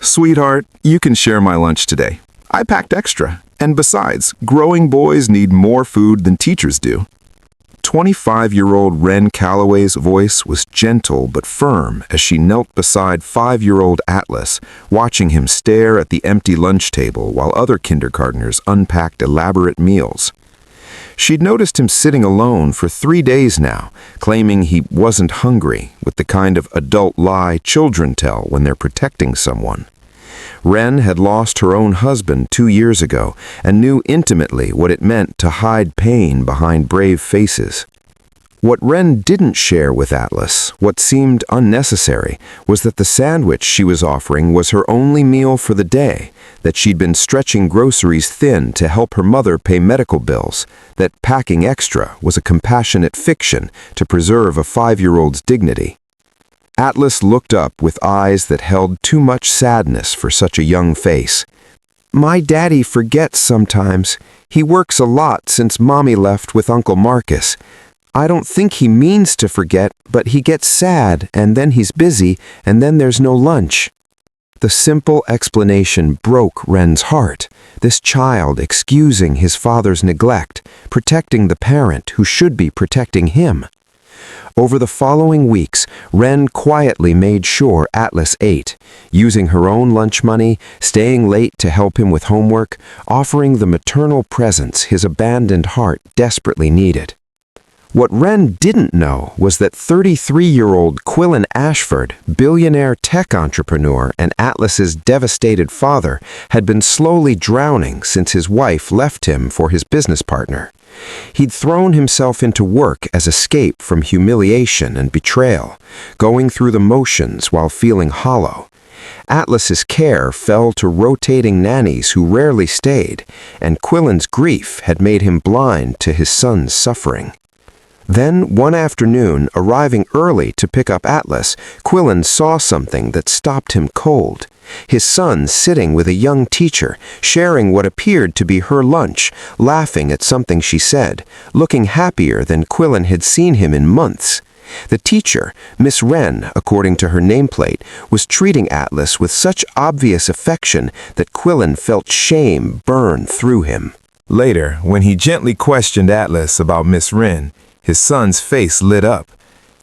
Sweetheart, you can share my lunch today. I packed extra. And besides, growing boys need more food than teachers do. 25-year-old Wren Calloway's voice was gentle but firm as she knelt beside 5-year-old Atlas, watching him stare at the empty lunch table while other kindergartners unpacked elaborate meals. She'd noticed him sitting alone for 3 days now, claiming he wasn't hungry, with the kind of adult lie children tell when they're protecting someone. Wren had lost her own husband 2 years ago and knew intimately what it meant to hide pain behind brave faces. What Wren didn't share with Atlas, what seemed unnecessary, was that the sandwich she was offering was her only meal for the day, that she'd been stretching groceries thin to help her mother pay medical bills, that packing extra was a compassionate fiction to preserve a 5-year-old's dignity. Atlas looked up with eyes that held too much sadness for such a young face. "My daddy forgets sometimes. He works a lot since Mommy left with Uncle Marcus. I don't think he means to forget, but he gets sad, and then he's busy, and then there's no lunch." The simple explanation broke Wren's heart. This child excusing his father's neglect, protecting the parent who should be protecting him. Over the following weeks, Wren quietly made sure Atlas ate, using her own lunch money, staying late to help him with homework, offering the maternal presence his abandoned heart desperately needed. What Wren didn't know was that 33-year-old Quillen Ashford, billionaire tech entrepreneur and Atlas's devastated father, had been slowly drowning since his wife left him for his business partner. He'd thrown himself into work as escape from humiliation and betrayal, going through the motions while feeling hollow. Atlas's care fell to rotating nannies who rarely stayed, and Quillen's grief had made him blind to his son's suffering. Then, one afternoon, arriving early to pick up Atlas, Quillen saw something that stopped him cold. His son sitting with a young teacher, sharing what appeared to be her lunch, laughing at something she said, looking happier than Quillen had seen him in months. The teacher, Miss Wren, according to her nameplate, was treating Atlas with such obvious affection that Quillen felt shame burn through him. Later, when he gently questioned Atlas about Miss Wren, his son's face lit up.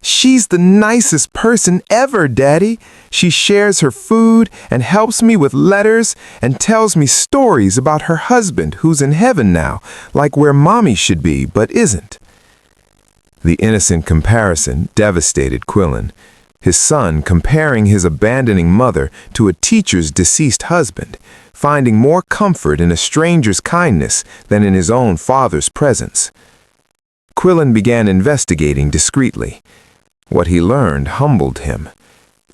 "She's the nicest person ever, Daddy. She shares her food and helps me with letters and tells me stories about her husband who's in heaven now, like where Mommy should be but isn't." The innocent comparison devastated Quillen. His son comparing his abandoning mother to a teacher's deceased husband, finding more comfort in a stranger's kindness than in his own father's presence. Quillen began investigating discreetly. What he learned humbled him.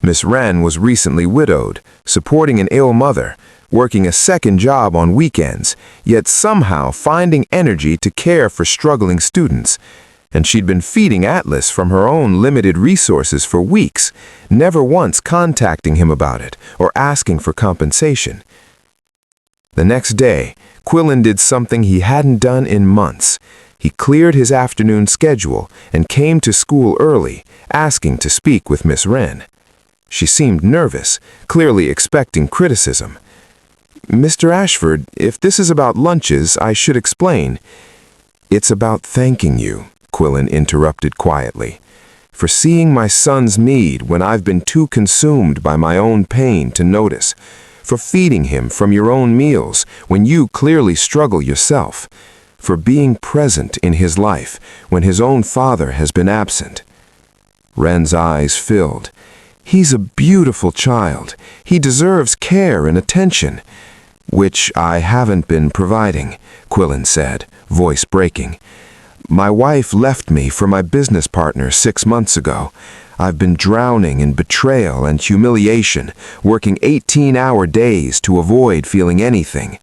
Miss Wren was recently widowed, supporting an ill mother, working a second job on weekends, yet somehow finding energy to care for struggling students. And she'd been feeding Atlas from her own limited resources for weeks, never once contacting him about it or asking for compensation. The next day, Quillen did something he hadn't done in months. He cleared his afternoon schedule and came to school early, asking to speak with Miss Wren. She seemed nervous, clearly expecting criticism. "Mr. Ashford, if this is about lunches, I should explain." "It's about thanking you," Quillen interrupted quietly, "for seeing my son's need when I've been too consumed by my own pain to notice, for feeding him from your own meals when you clearly struggle yourself, for being present in his life when his own father has been absent." Wren's eyes filled. "He's a beautiful child. He deserves care and attention." "Which I haven't been providing," Quillen said, voice breaking. "My wife left me for my business partner 6 months ago. I've been drowning in betrayal and humiliation, working 18-hour days to avoid feeling anything.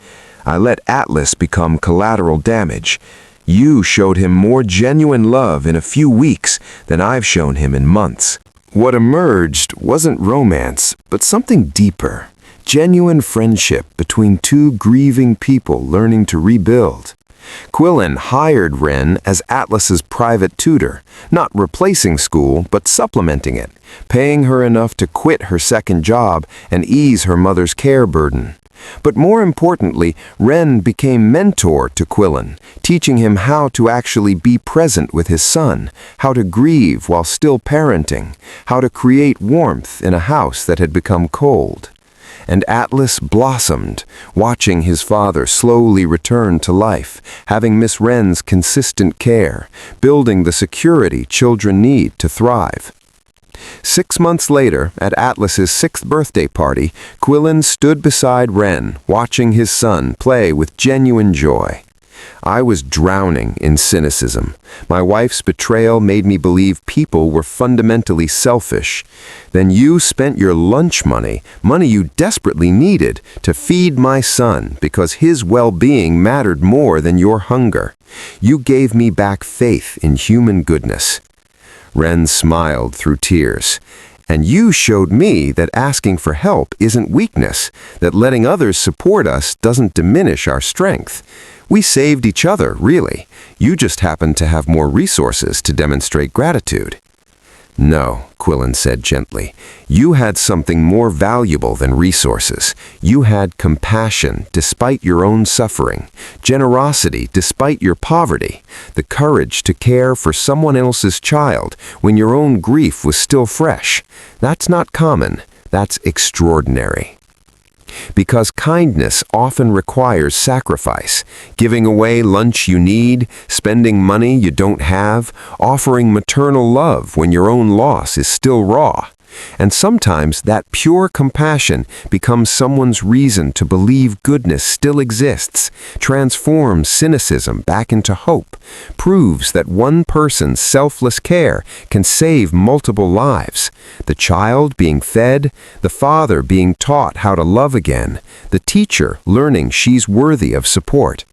I let Atlas become collateral damage. You showed him more genuine love in a few weeks than I've shown him in months." What emerged wasn't romance, but something deeper. Genuine friendship between two grieving people learning to rebuild. Quillen hired Wren as Atlas's private tutor, not replacing school but supplementing it, paying her enough to quit her second job and ease her mother's care burden. But more importantly, Wren became mentor to Quillen, teaching him how to actually be present with his son, how to grieve while still parenting, how to create warmth in a house that had become cold. And Atlas blossomed, watching his father slowly return to life, having Miss Wren's consistent care, building the security children need to thrive. 6 months later, at Atlas's 6th birthday party, Quillen stood beside Wren, watching his son play with genuine joy. I was drowning in cynicism. My wife's betrayal made me believe people were fundamentally selfish. Then you spent your lunch money you desperately needed, to feed my son because his well-being mattered more than your hunger. You gave me back faith in human goodness. Wren smiled through tears. And you showed me that asking for help isn't weakness, that letting others support us doesn't diminish our strength. We saved each other, really. You just happened to have more resources to demonstrate gratitude. No, Quillen said gently. You had something more valuable than resources. You had compassion despite your own suffering, generosity despite your poverty, the courage to care for someone else's child when your own grief was still fresh. That's not common. That's extraordinary. Because kindness often requires sacrifice, giving away lunch you need, spending money you don't have, offering maternal love when your own loss is still raw. And sometimes that pure compassion becomes someone's reason to believe goodness still exists, transforms cynicism back into hope, proves that one person's selfless care can save multiple lives. The child being fed, the father being taught how to love again, the teacher learning she's worthy of support.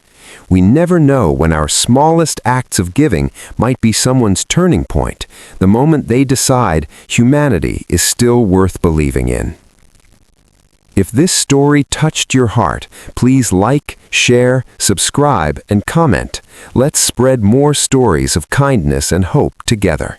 We never know when our smallest acts of giving might be someone's turning point, the moment they decide humanity is still worth believing in. If this story touched your heart, please like, share, subscribe, and comment. Let's spread more stories of kindness and hope together.